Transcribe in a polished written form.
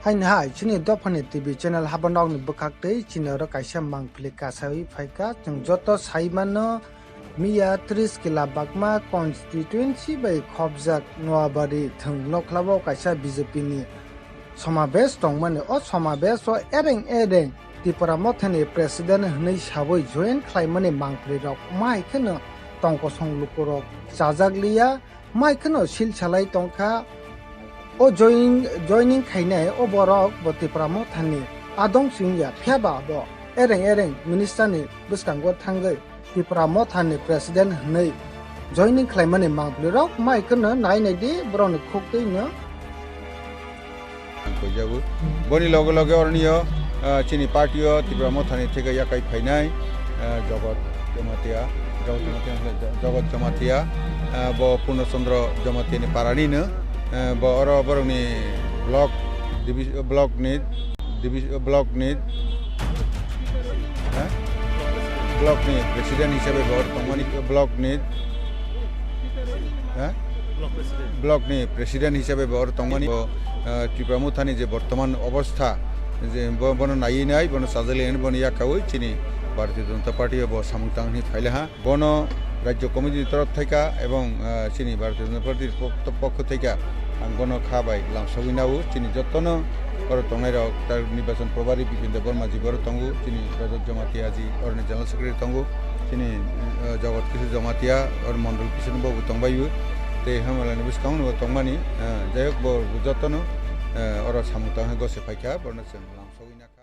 haina hai chini dopani TV channel habanong ni bukakte chini ro kaisa mangpli kasawi phaika chung joto saimano miya 30 kila bakma constituency bai khobjak noabari thung loklabo kaisa BJP ni समावेश दंमोन ओ समावेश ओ एरें एरें Tripura मथानि president हनै साबै जयेन खालामनानै मांगप्लि रक माइखनो तंको संलुकरक जाजागलिया माइखनो सिलसालाय तंखा ओ जयनिं खायनाय ओ बरक Tripura मथानि आदं सिंया faba दो एरें एरें मिनिस्टारनि बुसकांगो थांगै Tripura मथानि president हनै जयनिं खालामनानै मांगप्लि रक माइखनो नायनायदि Brno खोक्दैनो Jabu, boni logo orniyo, chini partiyo, Tripura Mothani thega yakai phainai, jogot jamatia, bo Purno Chandra jamatia ni parani ne, bo oro boroni block ni presiden hisabe bor tongmani block ni presiden hisabe bor tongmani Tripura Mothani je বর্তমান অবস্থা যে বন নাই নাই বন সাজালেন বন ইয়াকাউই চিনি ভারতীয় জনতা পার্টি ব সামংতাংনি ফাইলাহা বন রাজ্য কমিটির তরফ থেকে এবং চিনি ভারতীয় জনতা পার্টির পক্ষ থেকে বন খাবাই লামসাউইনাও চিনি যতন और तंगनाय रक तार निर्वाचन प्रभारी बिपिन बर्मा जी बर तंगु चिनी रजत जमातिया जी और जनरल सेक्रेटरी तंगु चिनी जगत किशोर जमातिया और मंडल किशोर बाबू तंबायु ते हमलानि बिस्काउन तंगमानि जायक ब जतन और सामुता गसे फाइका बरनसन लामसाउइना